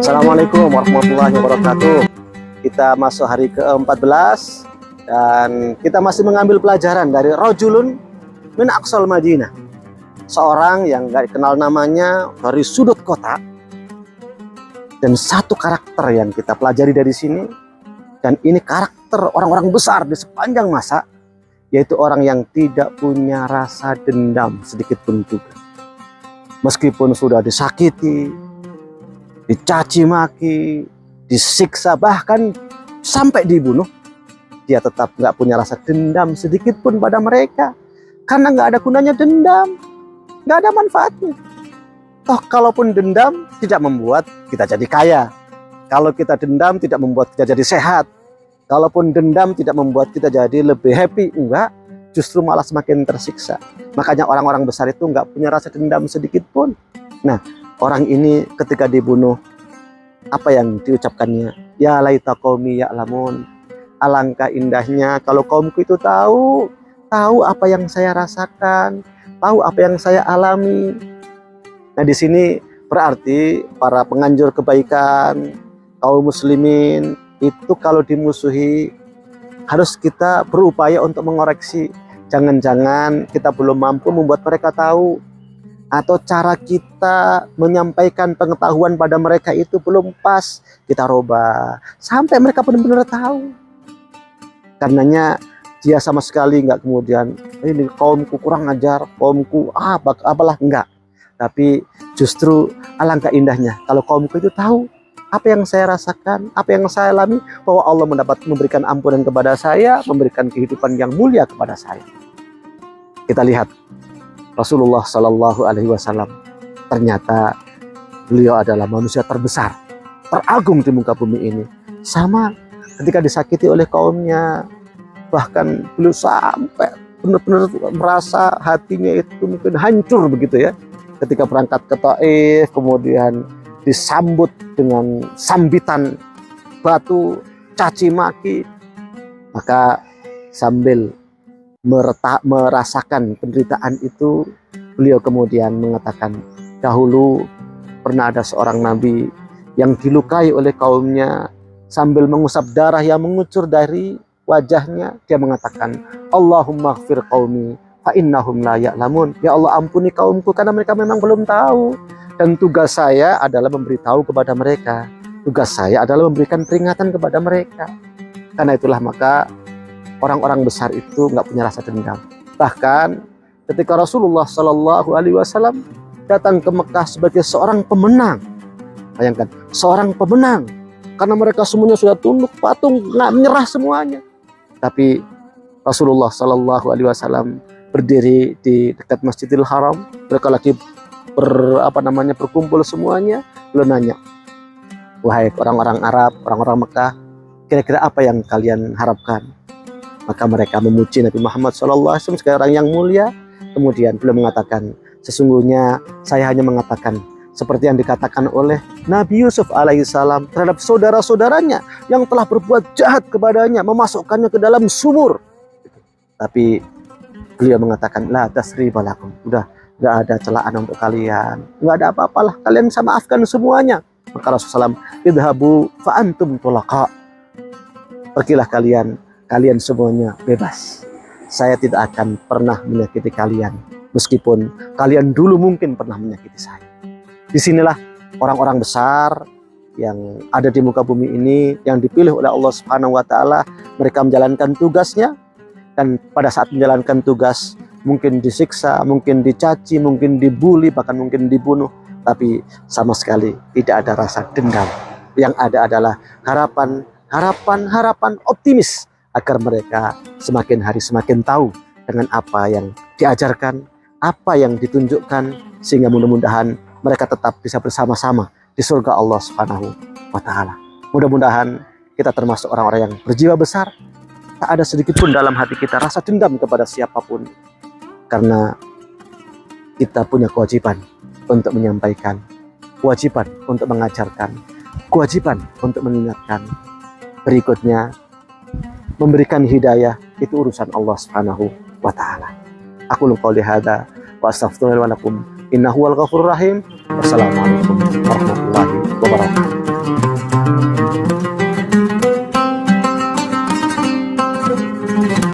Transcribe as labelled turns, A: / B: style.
A: Assalamualaikum warahmatullahi wabarakatuh. Kita masuk hari ke-14 dan kita masih mengambil pelajaran dari Rajulun min Aqsal Madinah. Seorang yang gak dikenal namanya dari sudut kota. Dan satu karakter yang kita pelajari dari sini, dan ini karakter orang-orang besar di sepanjang masa, yaitu orang yang tidak punya rasa dendam sedikit pun juga. Meskipun sudah disakiti, dicaci maki, disiksa, bahkan sampai dibunuh, dia tetap nggak punya rasa dendam sedikit pun pada mereka. Karena nggak ada gunanya dendam, nggak ada manfaatnya. Toh kalaupun dendam tidak membuat kita jadi kaya. Kalau kita dendam tidak membuat kita jadi sehat. Kalaupun dendam tidak membuat kita jadi lebih happy, enggak, justru malah semakin tersiksa. Makanya orang-orang besar itu nggak punya rasa dendam sedikit pun. Nah, orang ini ketika dibunuh, apa yang diucapkannya? Ya laita qaumi ya'lamun. Alangkah indahnya kalau kaumku itu tahu apa yang saya rasakan, tahu apa yang saya alami. Nah, di sini berarti para penganjur kebaikan, kaum muslimin itu kalau dimusuhi harus kita berupaya untuk mengoreksi. Jangan-jangan kita belum mampu membuat mereka tahu, atau cara kita menyampaikan pengetahuan pada mereka itu belum pas, kita rubah sampai mereka benar-benar tahu. Karenanya dia sama sekali nggak kemudian ini kaumku kurang ajar, kaumku apalah, enggak. Tapi justru alangkah indahnya kalau kaumku itu tahu apa yang saya rasakan, apa yang saya alami, bahwa Allah memberikan ampunan kepada saya, memberikan kehidupan yang mulia kepada saya. Kita lihat Rasulullah Shallallahu Alaihi Wasallam, ternyata beliau adalah manusia terbesar, teragung di muka bumi ini. Sama ketika disakiti oleh kaumnya, bahkan beliau sampai benar-benar merasa hatinya itu mungkin hancur begitu ya. Ketika berangkat ke Taif, kemudian disambut dengan sambitan batu, caci maki, maka sambil merasakan penderitaan itu, beliau kemudian mengatakan, dahulu pernah ada seorang nabi yang dilukai oleh kaumnya, sambil mengusap darah yang mengucur dari wajahnya, dia mengatakan, Allahumma ighfir qaumi fa innahum la ya'lamun. Ya Allah, ampuni kaumku karena mereka memang belum tahu, dan tugas saya adalah memberitahu kepada mereka, tugas saya adalah memberikan peringatan kepada mereka. Karena itulah maka orang-orang besar itu nggak punya rasa dendam. Bahkan ketika Rasulullah Shallallahu Alaihi Wasallam datang ke Mekah sebagai seorang pemenang, bayangkan, seorang pemenang, karena mereka semuanya sudah tunduk patung, nggak menyerah semuanya. Tapi Rasulullah Shallallahu Alaihi Wasallam berdiri di dekat Masjidil Haram, mereka lagi berkumpul semuanya. Beliau nanya, wahai orang-orang Arab, orang-orang Mekah, kira-kira apa yang kalian harapkan? Maka mereka memuji Nabi Muhammad SAW sebagai orang yang mulia. Kemudian beliau mengatakan, sesungguhnya saya hanya mengatakan seperti yang dikatakan oleh Nabi Yusuf alaihissalam terhadap saudara-saudaranya yang telah berbuat jahat kepadanya, memasukkannya ke dalam sumur. Tapi beliau mengatakan, la tasriba lakum, udah nggak ada celaan untuk kalian, nggak ada apa-apalah, kalian saya maafkan semuanya. Maka Rasulullah SAW, idhabu fa antum tulaqa, pergilah kalian semuanya bebas. Saya tidak akan pernah menyakiti kalian, meskipun kalian dulu mungkin pernah menyakiti saya. Disinilah orang-orang besar yang ada di muka bumi ini, yang dipilih oleh Allah Subhanahu wa Ta'ala. Mereka menjalankan tugasnya, dan pada saat menjalankan tugas mungkin disiksa, mungkin dicaci, mungkin dibully, bahkan mungkin dibunuh, tapi sama sekali tidak ada rasa dendam. Yang ada adalah harapan optimis agar mereka semakin hari semakin tahu dengan apa yang diajarkan, apa yang ditunjukkan, sehingga mudah-mudahan mereka tetap bisa bersama-sama di surga Allah Subhanahu wa Ta'ala. Mudah-mudahan kita termasuk orang-orang yang berjiwa besar, Tak ada sedikit pun dalam hati kita rasa dendam kepada siapapun. Karena kita punya kewajiban untuk menyampaikan, kewajiban untuk mengajarkan, kewajiban untuk mengingatkan. Berikutnya, memberikan hidayah itu urusan Allah Subhanahu wa taala. Aku qouli hadza wa astaghfirullahi wa lakum innahu wal ghafurur rahim. Wassalamualaikum warahmatullahi wabarakatuh.